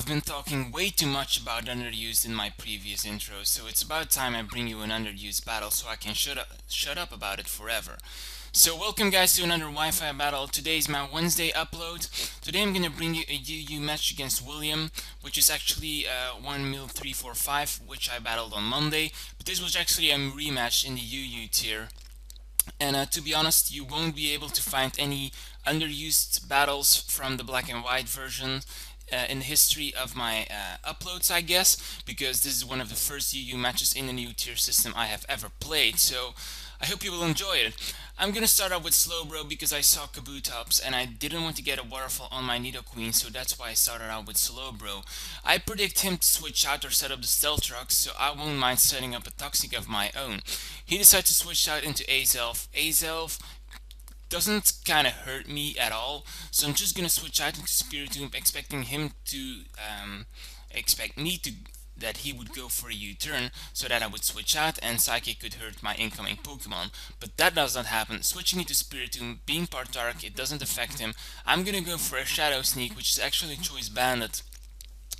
been talking way too much about underused in my previous intro, so it's about time I bring you an underused battle so I can shut up about it forever. So welcome guys to another Wi-Fi battle. Today is my Wednesday upload. Today I'm gonna bring you a UU match against William, which is actually 1 mil 345, which I battled on Monday. But this was actually a rematch in the UU tier. And to be honest, you won't be able to find any underused battles from the black and white version in the history of my uploads, I guess, because this is one of the first UU matches in the new tier system I have ever played, so I hope you will enjoy it. I'm gonna start out with Slowbro because I saw Kabutops and I didn't want to get a waterfall on my Nidoqueen, so that's why I started out with Slowbro. I predict him to switch out or set up the Stealth Rock, so I won't mind setting up a Toxic of my own. He decided to switch out into Azelf. Azelf doesn't kind of hurt me at all, so I'm just gonna switch out into Spiritomb, expecting him to expect me to that he would go for a U-turn so that I would switch out and Psychic could hurt my incoming Pokemon. But that does not happen. Switching into Spiritomb, being part Dark, it doesn't affect him. I'm gonna go for a Shadow Sneak, which is actually Choice Bandit.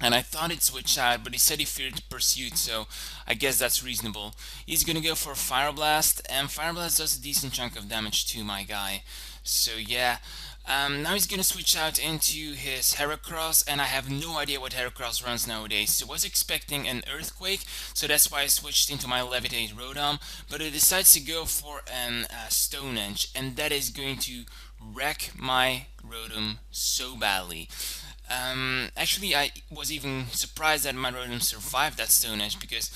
And I thought it switched out, but he said he feared pursuit, so I guess that's reasonable. He's gonna go for Fire Blast, and Fire Blast does a decent chunk of damage to my guy. So yeah, now he's gonna switch out into his Heracross, and I have no idea what Heracross runs nowadays. So I was expecting an Earthquake, so that's why I switched into my Levitate Rotom, but it decides to go for an Stone Edge, and that is going to wreck my Rotom so badly. Actually, I was even surprised that my Rotom survived that Stone Edge because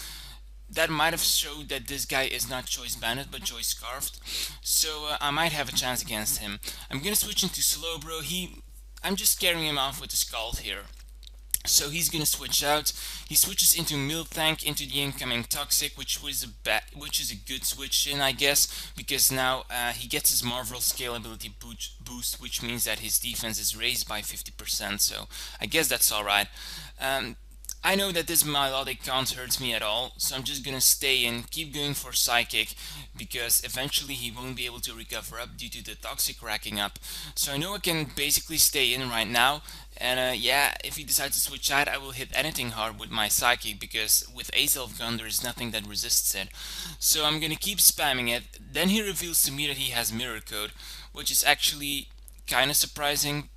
that might have showed that this guy is not Choice Bandit but Choice Scarfed. So I might have a chance against him. I'm gonna switch into Slowbro. I'm just scaring him off with the Scald here. So he's gonna switch out. He switches into Miltank into the incoming Toxic, which is a good switch in, I guess, because now he gets his Marvel scalability boost, which means that his defense is raised by 50%. So I guess that's all right. I know that this melodic can't hurt me at all, so I'm just gonna stay in, keep going for Psychic, because eventually he won't be able to recover up due to the Toxic racking up. So I know I can basically stay in right now, and yeah, if he decides to switch out, I will hit anything hard with my Psychic, because with Azelf Gun there is nothing that resists it. So I'm gonna keep spamming it. Then he reveals to me that he has Mirror Code, which is actually kinda surprising,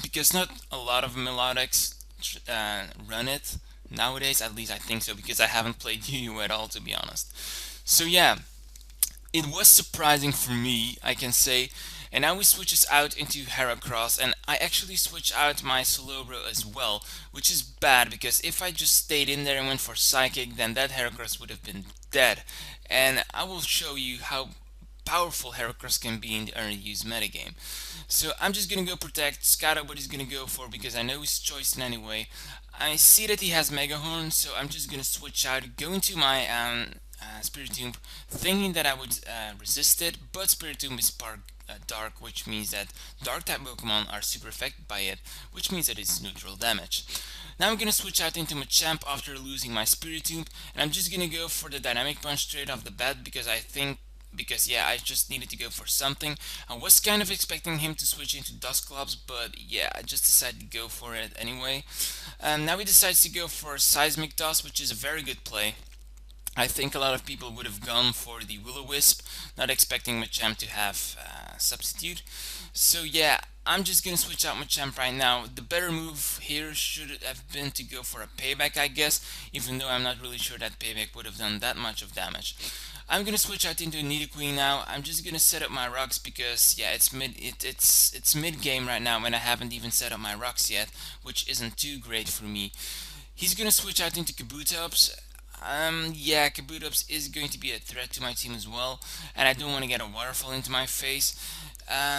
because not a lot of melodics run it nowadays. At least I think so, because I haven't played UU at all, to be honest. So yeah, it was surprising for me, I can say. And now he switches out into Heracross, and I actually switch out my Slowbro as well, which is bad because if I just stayed in there and went for Psychic, then that Heracross would have been dead. And I will show you how powerful Heracross can be in the underused metagame. So I'm just gonna go protect, scout out what he's gonna go for because I know he's choiced anyway. I see that he has Mega Horn, so I'm just gonna switch out, go into my Spiritomb, thinking that I would resist it, but Spiritomb is part Dark, which means that Dark type Pokemon are super affected by it, which means that it's neutral damage. Now I'm gonna switch out into Machamp after losing my Spiritomb, and I'm just gonna go for the Dynamic Punch straight off the bat because yeah, I just needed to go for something. I was kind of expecting him to switch into Dusclops, but yeah, I just decided to go for it anyway. Now he decides to go for Seismic Toss, which is a very good play. I think a lot of people would have gone for the Will-O-Wisp, not expecting Machamp to have Substitute. So yeah, I'm just gonna switch out Machamp right now. The better move here should have been to go for a Payback, I guess, even though I'm not really sure that Payback would have done that much of damage. I'm gonna switch out into Nidoqueen now. I'm just gonna set up my rocks because yeah, it's mid game right now and I haven't even set up my rocks yet, which isn't too great for me. He's gonna switch out into Kabutops. Yeah, Kabutops is going to be a threat to my team as well, and I don't want to get a waterfall into my face.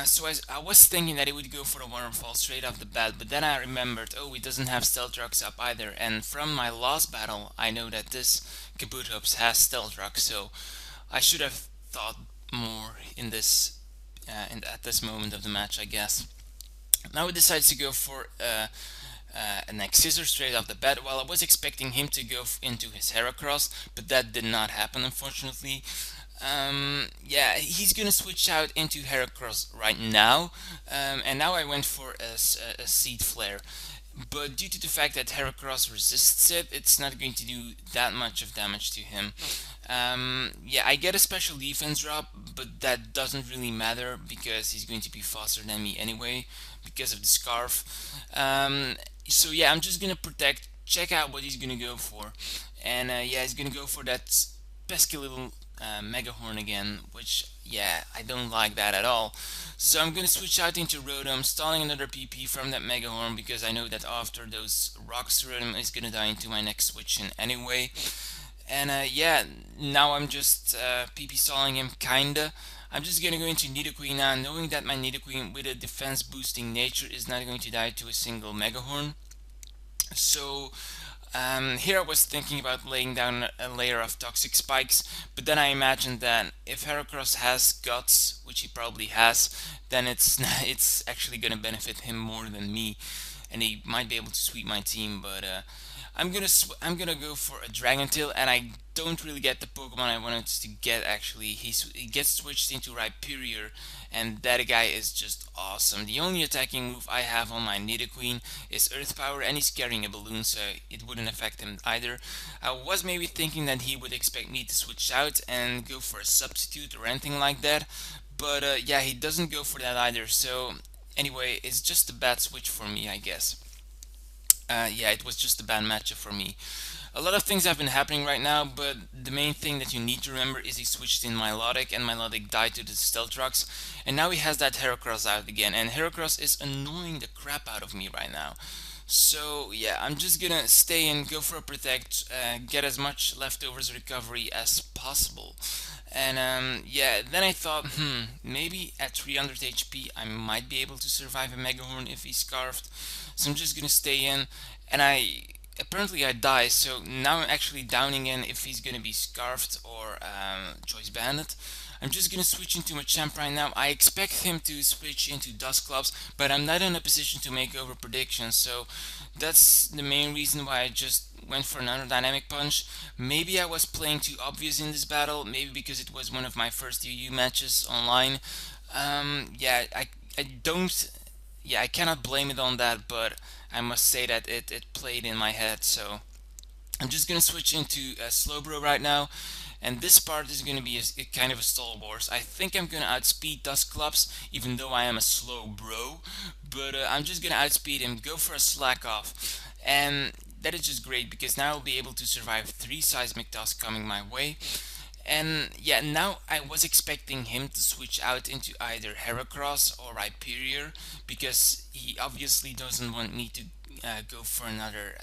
So I was thinking that it would go for a waterfall straight off the bat, but then I remembered, oh, it doesn't have Stealth Rocks up either, and from my last battle, I know that this Kabutops has Stealth Rocks, so I should have thought more in this, at this moment of the match, I guess. Now he decides to go for an X-Scissor straight off the bat. While I was expecting him to go into his Heracross, but that did not happen, unfortunately. Yeah, he's gonna switch out into Heracross right now, and now I went for a Seed Flare. but due to the fact that Heracross resists it, it's not going to do that much of damage to him. Yeah, I get a special defense drop, but that doesn't really matter because he's going to be faster than me anyway because of the scarf. So yeah, I'm just gonna protect, check out what he's gonna go for, and yeah, he's gonna go for that pesky little Mega Horn again, which yeah, I don't like that at all. So I'm gonna switch out into Rotom, stalling another PP from that Mega Horn because I know that after those rocks, Rotom is gonna die into my next switch in anyway. And yeah, now I'm just PP stalling him kinda. I'm just gonna go into Nidoqueen now, knowing that my Nidoqueen with a defense boosting nature is not going to die to a single Mega Horn. So here I was thinking about laying down a layer of toxic spikes, but then I imagined that if Heracross has guts, which he probably has, then it's actually going to benefit him more than me, and he might be able to sweep my team. But I'm gonna go for a Dragon Tail, and I don't really get the Pokemon I wanted to get. Actually, he gets switched into Rhyperior, and that guy is just awesome. The only attacking move I have on my Nidoqueen is Earth Power, and he's carrying a balloon, so it wouldn't affect him either. I was maybe thinking that he would expect me to switch out and go for a substitute or anything like that, but yeah, he doesn't go for that either. So anyway, it's just a bad switch for me, I guess. Yeah, it was just a bad matchup for me. A lot of things have been happening right now, but the main thing that you need to remember is he switched in Milotic, and Milotic died to the Stealth Rocks, and now he has that Heracross out again, and Heracross is annoying the crap out of me right now. So yeah, I'm just gonna stay in, go for a protect, get as much leftovers recovery as possible. And yeah, then I thought, maybe at 300 HP I might be able to survive a Mega Horn if he's scarfed. So I'm just gonna stay in, and apparently I die. So now I'm actually downing in if he's gonna be scarfed or choice banded. I'm just gonna switch into Machamp right now. I expect him to switch into Dusclops, but I'm not in a position to make over predictions, so that's the main reason why I just went for another Dynamic Punch. Maybe I was playing too obvious in this battle, maybe because it was one of my first UU matches online. Yeah, I don't, yeah, I cannot blame it on that, but I must say that it played in my head, so I'm just gonna switch into Slowbro right now, and this part is gonna be a kind of a stall wars. I think I'm gonna outspeed Dusclops, even though I am a slow bro, but I'm just gonna outspeed him, go for a slack off, and that is just great because now I'll be able to survive 3 seismic toss coming my way. And yeah, now I was expecting him to switch out into either Heracross or Rhyperior because he obviously doesn't want me to go for another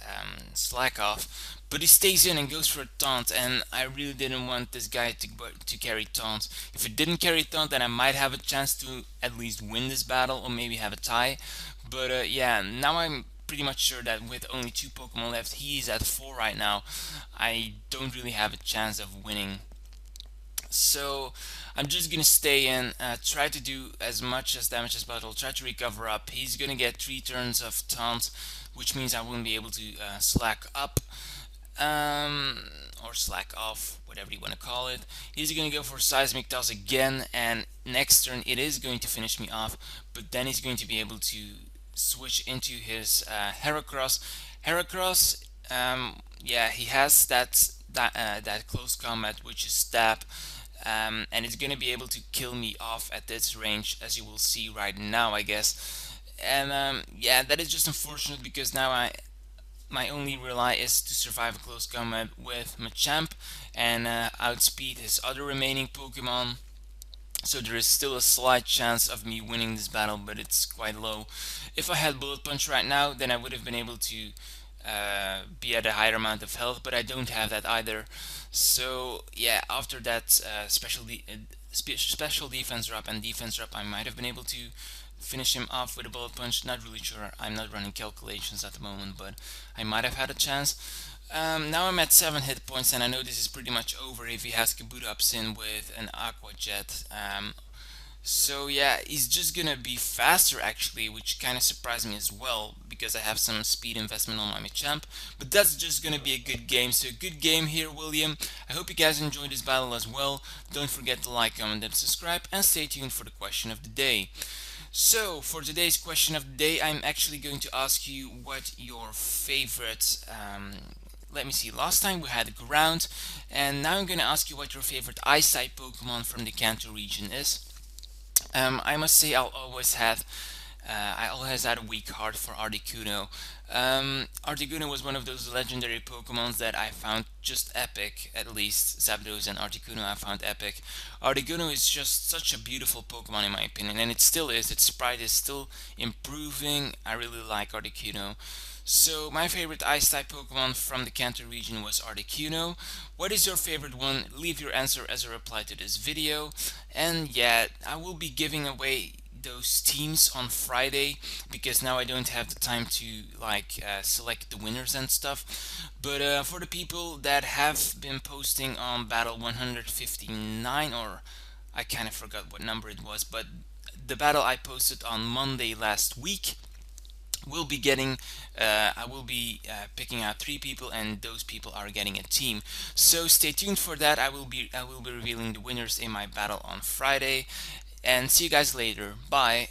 slack off, but he stays in and goes for a taunt, and I really didn't want this guy to carry taunt. If it didn't carry taunt, then I might have a chance to at least win this battle or maybe have a tie. But yeah, now I'm pretty much sure that with only 2 Pokemon left, he's at 4 right now. I don't really have a chance of winning. So I'm just gonna stay in, try to do as much as damage as possible, try to recover up. He's gonna get 3 turns of taunt, which means I won't be able to slack up, or slack off, whatever you want to call it. He's gonna go for Seismic Toss again, and next turn it is going to finish me off, but then he's going to be able to switch into his Heracross. Heracross, yeah, he has that close combat, which is stab, and it's gonna be able to kill me off at this range, as you will see right now, I guess. And yeah, that is just unfortunate because now my only rely is to survive a close combat with Machamp and outspeed his other remaining Pokemon. So there is still a slight chance of me winning this battle, but it's quite low. If I had Bullet Punch right now, then I would have been able to be at a higher amount of health, but I don't have that either. So yeah, after that special defense drop and defense drop, I might have been able to finish him off with a Bullet Punch. Not really sure. I'm not running calculations at the moment, but I might have had a chance. Now I'm at 7 hit points, and I know this is pretty much over if he has Kabuto in with an Aqua Jet. So yeah, he's just gonna be faster actually, which kind of surprised me as well because I have some speed investment on my Machamp. But that's just gonna be a good game. So good game here, William. I hope you guys enjoyed this battle as well. Don't forget to like, comment, and subscribe, and stay tuned for the question of the day. So for today's question of the day, I'm actually going to ask you what your favorite let me see, last time we had ground, and now I'm going to ask you what your favorite eyesight Pokemon from the Kanto region is. I must say I always had a weak heart for Articuno. Articuno was one of those legendary Pokemons that I found just epic, at least Zapdos and Articuno I found epic. Articuno is just such a beautiful Pokemon in my opinion, and it still is. Its sprite is still improving. I really like Articuno. So my favorite Ice-type Pokemon from the Kanto region was Articuno. What is your favorite one? Leave your answer as a reply to this video. And yeah, I will be giving away those teams on Friday because now I don't have the time to select the winners and stuff. But for the people that have been posting on battle 159, or I kind of forgot what number it was, but the battle I posted on Monday last week, we'll be getting I will be picking out 3 people, and those people are getting a team. So stay tuned for that. I will be revealing the winners in my battle on Friday, and see you guys later. Bye.